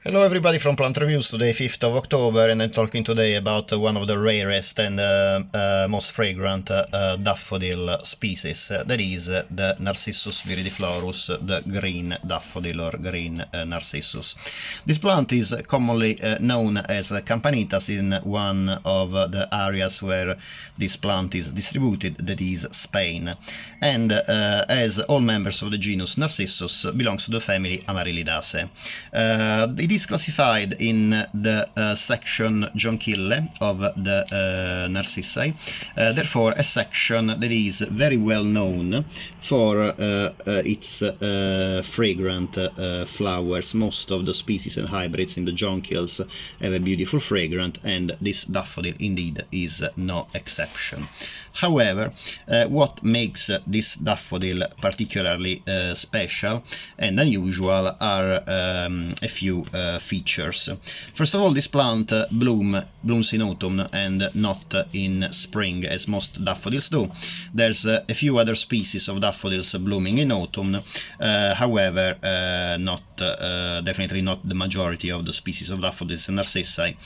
Hello everybody from Plant Reviews, today 5th of October, and I'm talking today about one of the rarest and most fragrant daffodil species, that is the Narcissus viridiflorus, the green daffodil or green Narcissus. This plant is commonly known as Campanitas in one of the areas where this plant is distributed, that is Spain, and as all members of the genus Narcissus belongs to the family Amaryllidaceae. It is classified in the section Jonquille of the Narcissi, therefore a section that is very well known for its fragrant flowers. Most of the species and hybrids in the jonquils have a beautiful fragrance, and this daffodil indeed is no exception. However, what makes this daffodil particularly special and unusual are a few features. First of all, this plant blooms in autumn and not in spring, as most daffodils do. There's a few other species of daffodils blooming in autumn, however, definitely not the majority of the species of daffodils and narcissi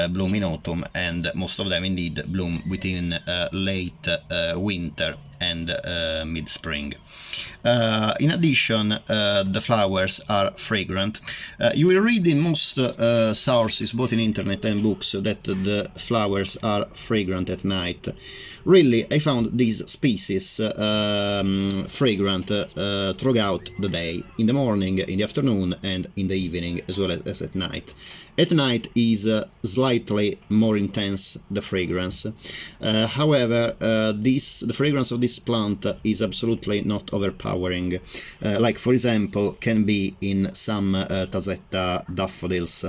bloom in autumn, and most of them indeed bloom within late winter and mid-spring. In addition, the flowers are fragrant. You will read in most sources, both in internet and books, that the flowers are fragrant at night. Really, I found these species fragrant throughout the day, in the morning, in the afternoon, and in the evening, as well as at night. At night is slightly more intense, the fragrance. However, the fragrance of this plant is absolutely not overpowering, like for example can be in some Tazetta daffodils.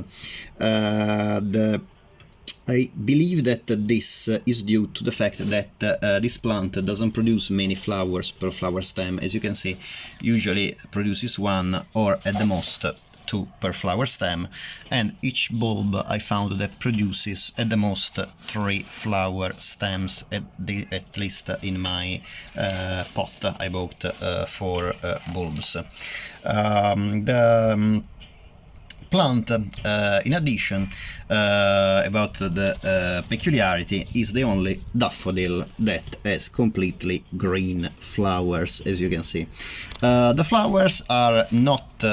I believe that this is due to the fact that this plant doesn't produce many flowers per flower stem. As you can see, usually produces one or at the most two per flower stem, and each bulb I found that produces at the most 3 flower stems, at least in my pot I bought 4 bulbs. The plant, in addition, about the peculiarity, is the only daffodil that has completely green flowers, as you can see. The flowers are not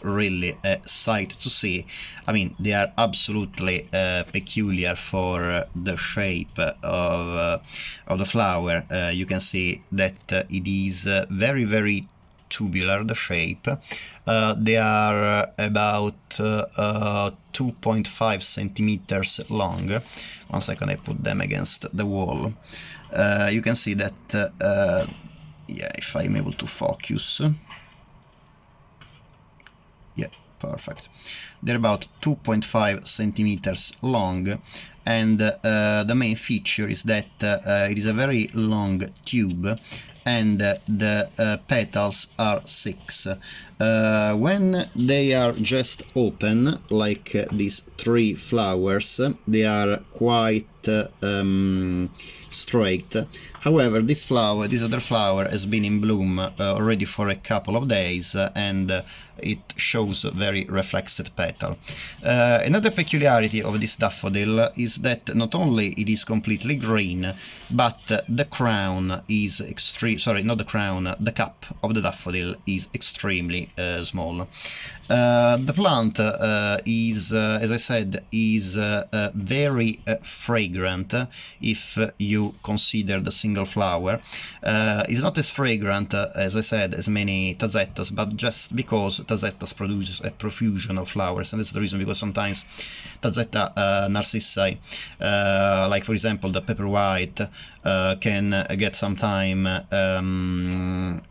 really a sight to see. I mean, they are absolutely peculiar for the shape of the flower. You can see that it is very tubular, the shape. They are about 2.5 centimeters long. 1 second, I put them against the wall. You can see that, yeah, if I'm able to focus. Yeah, perfect. They're about 2.5 centimeters long, and the main feature is that it is a very long tube, and the petals are 6. When they are just open, like these 3 flowers, they are quite straight. However, this other flower has been in bloom already for a couple of days, and it shows a very reflexed petal. Another peculiarity of this daffodil is that not only it is completely green, but the crown is the cap of the daffodil is extremely small. The plant is, as I said, is very fragrant if you consider the single flower. It's not as fragrant, as I said, as many Tazettas, but just because Tazettas produce a profusion of flowers, and that's the reason, because sometimes Tazetta narcissi, like for example the pepper white, can get sometime an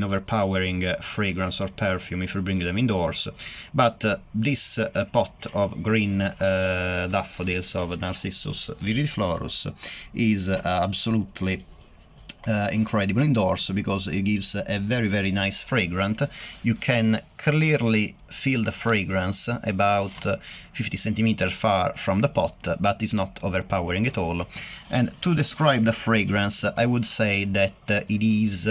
overpowering fragrance or perfume if you bring them indoors. But this pot of green daffodils of Narcissus viridiflorus is absolutely incredible indoors, because it gives a very nice fragrance. You can clearly feel the fragrance about 50 centimeters far from the pot, but it's not overpowering at all. And to describe the fragrance, I would say that it is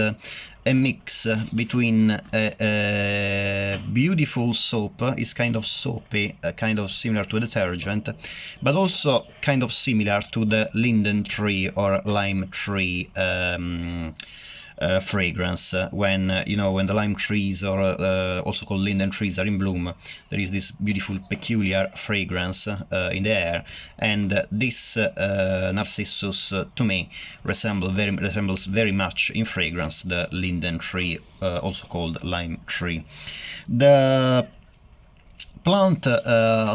a mix between a beautiful soap, is kind of soapy, kind of similar to a detergent, but also kind of similar to the linden tree or lime tree fragrance. When when the lime trees, or also called linden trees, are in bloom, there is this beautiful peculiar fragrance in the air, and this Narcissus to me resembles very much in fragrance the linden tree, also called lime tree. The plant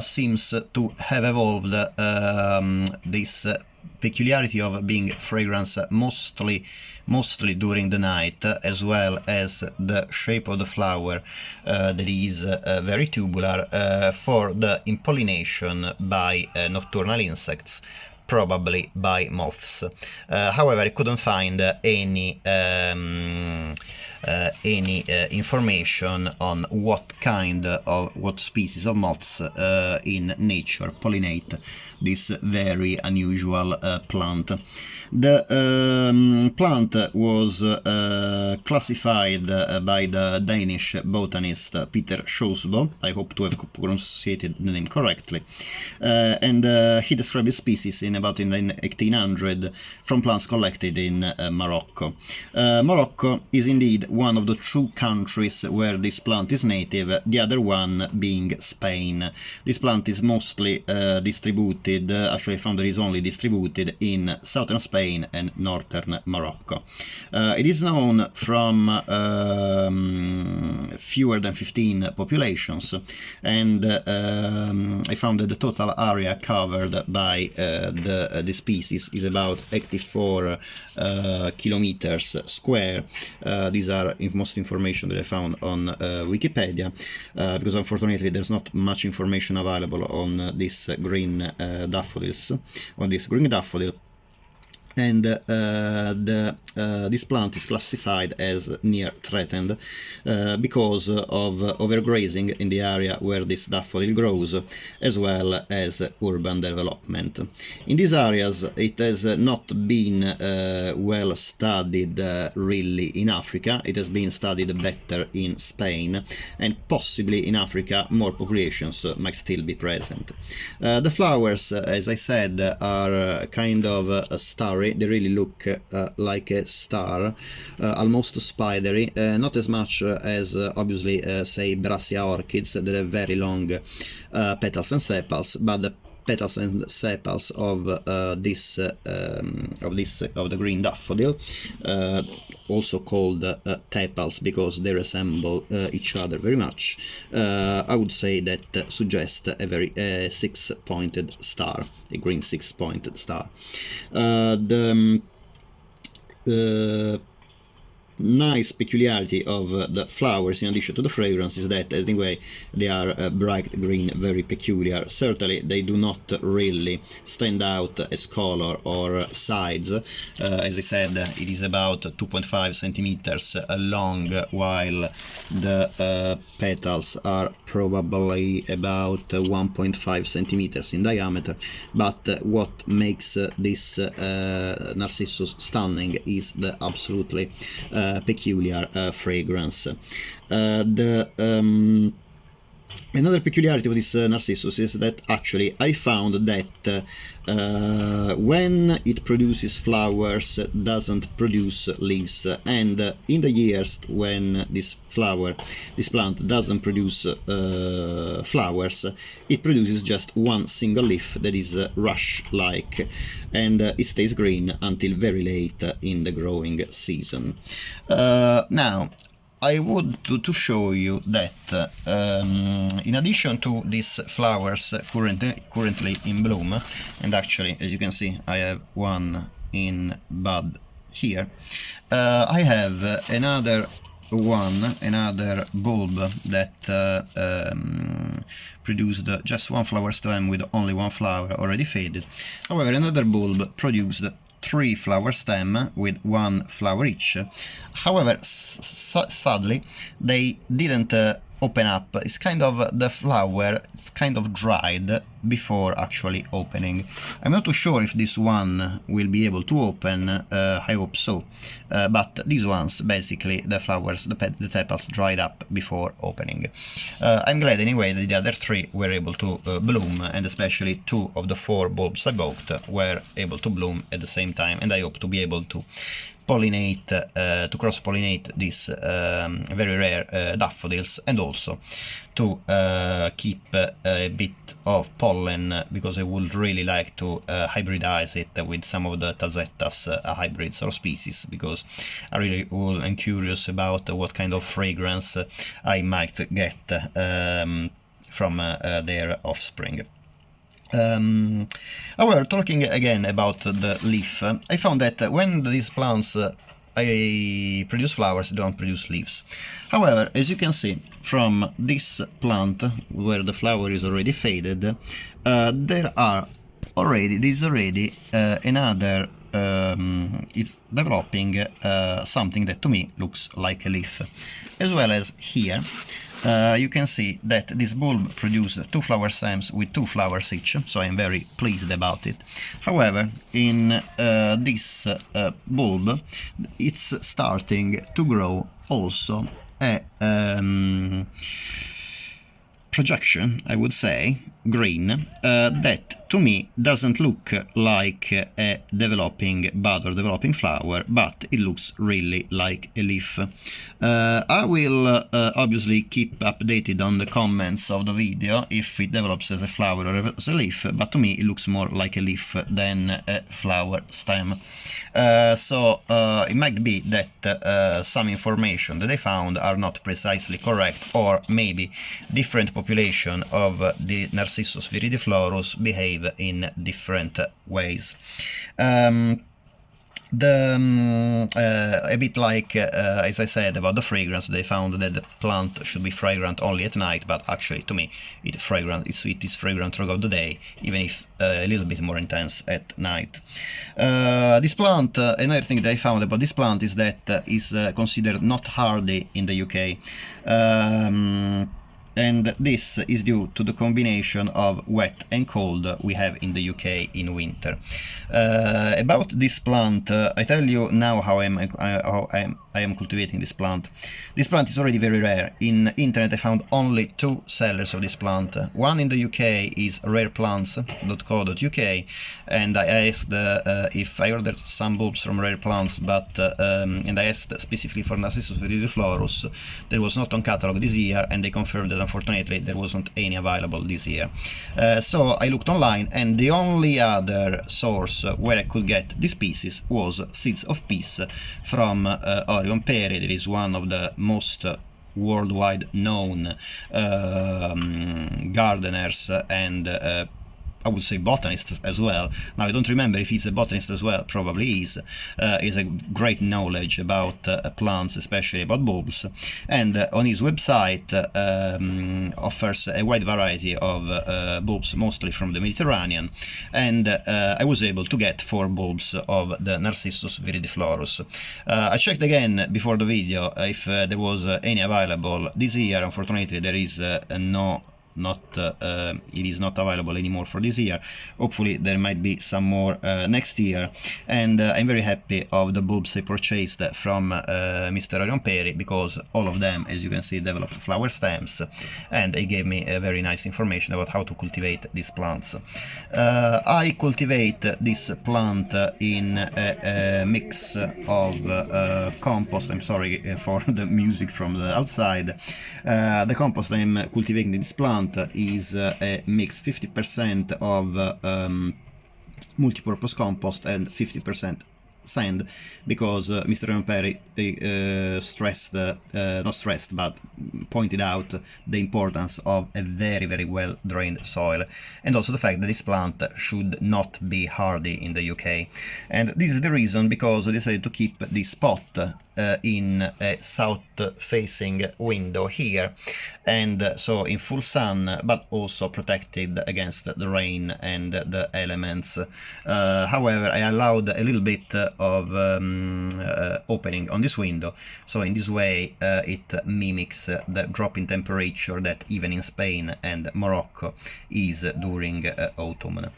seems to have evolved this peculiarity of being fragrance mostly during the night, as well as the shape of the flower that is very tubular, for the impollination by nocturnal insects, probably by moths. However, I couldn't find any information on what species of moths in nature pollinate this very unusual plant. The plant was classified by the Danish botanist Peter Sjousbo. I hope to have pronounced the name correctly, and he described the species in about 1800 from plants collected in Morocco. Morocco is indeed one of the two countries where this plant is native, the other one being Spain. This plant is mostly distributed, actually I found that it is only distributed in southern Spain and northern Morocco. It is known from fewer than 15 populations, and I found that the total area covered by the species is about 84 kilometers square. These are most information that I found on Wikipedia, because unfortunately there's not much information available on this green daffodils, on this green daffodil. And this plant is classified as near threatened because of overgrazing in the area where this daffodil grows, as well as urban development. In these areas it has not been well studied really in Africa. It has been studied better in Spain, and possibly in Africa more populations might still be present. The flowers, as I said, are kind of starry. They really look like a star, almost spidery, not as much as obviously say Brassia orchids that have very long petals and sepals, but the petals and sepals of the green daffodil, also called tepals because they resemble each other very much, I would say that suggest a very six-pointed star, a green six-pointed star. The nice peculiarity of the flowers, in addition to the fragrance, is that anyway they are bright green, very peculiar. Certainly they do not really stand out as color or size. As I said, it is about 2.5 centimeters long, while the petals are probably about 1.5 centimeters in diameter. But what makes this Narcissus stunning is the absolutely peculiar fragrance. Another peculiarity of this Narcissus is that actually I found that when it produces flowers, it doesn't produce leaves, and in the years when this plant doesn't produce flowers, it produces just one single leaf that is rush-like, and it stays green until very late in the growing season. Now, I would to show you that in addition to these flowers currently in bloom, and actually as you can see I have one in bud here, I have another bulb that produced just one flower stem with only one flower already faded. However, another bulb produced 3 flower stem with 1 flower each. However, sadly they didn't open up, it's kind of, the flower is kind of dried before actually opening. I'm not too sure if this one will be able to open, I hope so, but these ones, basically the flowers, the tepals dried up before opening. I'm glad anyway that the other three were able to bloom, and especially 2 of the 4 bulbs I bought were able to bloom at the same time, and I hope to be able to pollinate, to cross-pollinate these very rare daffodils, and also to keep a bit of pollen, because I would really like to hybridize it with some of the Tazettas hybrids or species, because I really am curious about what kind of fragrance I might get from their offspring. However, talking again about the leaf, I found that when these plants I produce flowers, they don't produce leaves. However, as you can see from this plant, where the flower is already faded, there is already another, it's developing something that to me looks like a leaf. As well as here, you can see that this bulb produced 2 flower stems with 2 flowers each, so I'm very pleased about it. However, in this bulb, it's starting to grow also a projection, I would say, green, that to me doesn't look like a developing bud or developing flower, but it looks really like a leaf. I will obviously keep updated on the comments of the video if it develops as a flower or as a leaf, but to me it looks more like a leaf than a flower stem. So it might be that some information that I found are not precisely correct, or maybe different population of the Narcissus viridiflorus behave in different ways. A bit like, as I said about the fragrance, they found that the plant should be fragrant only at night, but actually to me it is fragrant throughout the day, even if a little bit more intense at night. This plant, another thing that I found about this plant is that is considered not hardy in the UK. And this is due to the combination of wet and cold we have in the UK in winter. About this plant, I tell you now how I am cultivating this plant. This plant is already very rare. In internet I found only 2 sellers of this plant. One in the UK is rareplants.co.uk, and I asked if I ordered some bulbs from Rare Plants, but and I asked specifically for Narcissus viridiflorus. That was not on catalog this year, and they confirmed that unfortunately there wasn't any available this year. So I looked online, and the only other source where I could get this species was Seeds of Peace from Orion Perry. That is one of the most worldwide known gardeners and I would say botanist as well. Now I don't remember if he's a botanist as well, probably is. He has a great knowledge about plants, especially about bulbs, and on his website offers a wide variety of bulbs, mostly from the Mediterranean, and I was able to get 4 bulbs of the Narcissus viridiflorus. I checked again before the video if there was any available this year. Unfortunately there is it is not available anymore for this year. Hopefully there might be some more next year, and I'm very happy of the bulbs I purchased from Mr. Orion Perry, because all of them, as you can see, developed flower stems, and he gave me a very nice information about how to cultivate these plants. I cultivate this plant in a mix of compost. I'm sorry for the music from the outside. The compost I'm cultivating in this plant is a mix 50% of multi-purpose compost and 50% sand, because Mr. Orion Perry not stressed, but pointed out the importance of a very, very well drained soil, and also the fact that this plant should not be hardy in the UK. And this is the reason because I decided to keep this pot in a south-facing window here, and so in full sun, but also protected against the rain and the elements. However, I allowed a little bit of opening on this window, so in this way it mimics the drop in temperature that even in Spain and Morocco is during autumn.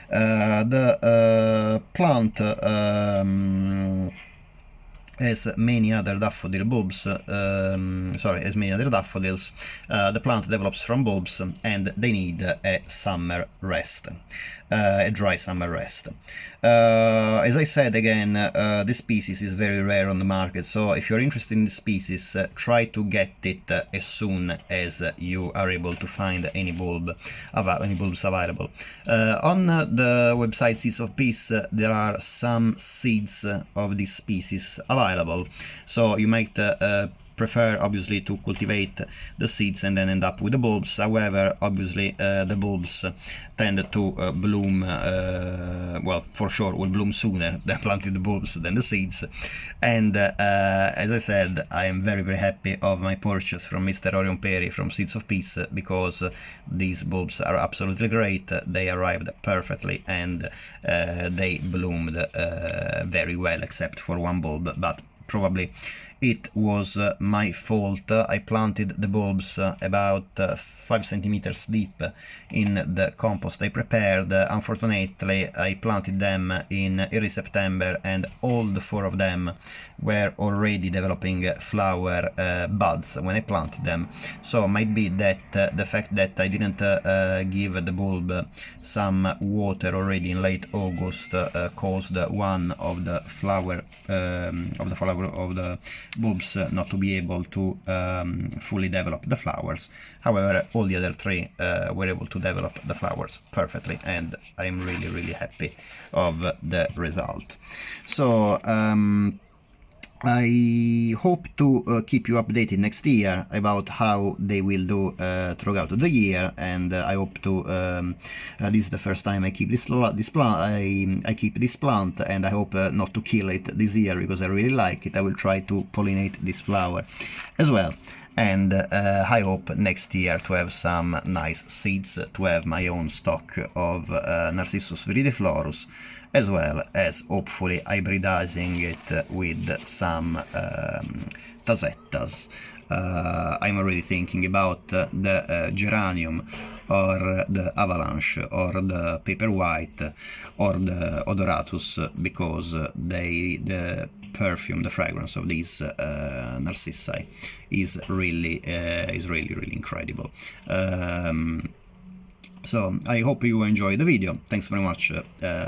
The plant as many other daffodil bulbs, as many other daffodils, the plant develops from bulbs and they need a summer rest, a dry summer rest. As I said again, this species is very rare on the market, so if you're interested in the species, try to get it as soon as you are able to find any bulbs available. On the website Seeds of Peace, there are some seeds of this species available, so you might prefer obviously to cultivate the seeds and then end up with the bulbs. However, obviously the bulbs tend to bloom, well, for sure will bloom sooner than planted bulbs than the seeds. And as I said, I am very happy of my purchase from Mr. Orion Perry from Seeds of Peace, because these bulbs are absolutely great. They arrived perfectly and they bloomed very well, except for one bulb, but probably it was my fault. I planted the bulbs about 5 centimeters deep in the compost I prepared. Unfortunately, I planted them in early September and all the 4 of them were already developing flower buds when I planted them. So might be that the fact that I didn't give the bulb some water already in late August caused one of the bulbs not to be able to fully develop the flowers. However, all the other 3 were able to develop the flowers perfectly, and I'm really happy of the result. So I hope to keep you updated next year about how they will do throughout the year, and I hope to. This is the first time I keep this plant. I keep this plant, and I hope not to kill it this year because I really like it. I will try to pollinate this flower as well. And I hope next year to have some nice seeds, to have my own stock of Narcissus viridiflorus, as well as hopefully hybridizing it with some tazettas. I'm already thinking about the geranium, or the avalanche, or the paper white, or the odoratus, because the perfume, the fragrance of these narcissi is really incredible. So I hope you enjoyed the video. Thanks very much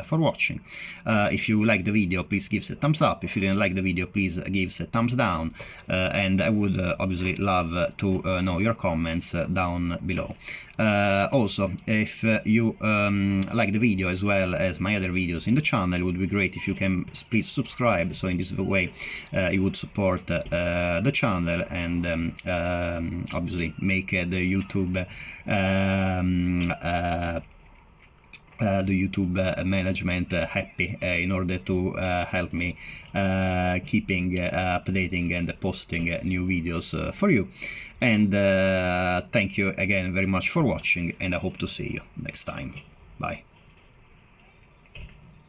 for watching. If you liked the video, please give us a thumbs up. If you didn't like the video, please give us a thumbs down. And I would obviously love to know your comments down below. Also, if you like the video as well as my other videos in the channel, it would be great if you can please subscribe, so in this way you would support the channel and obviously make the YouTube management happy, in order to help me keeping updating and posting new videos for you. And thank you again very much for watching, and I hope to see you next time. Bye.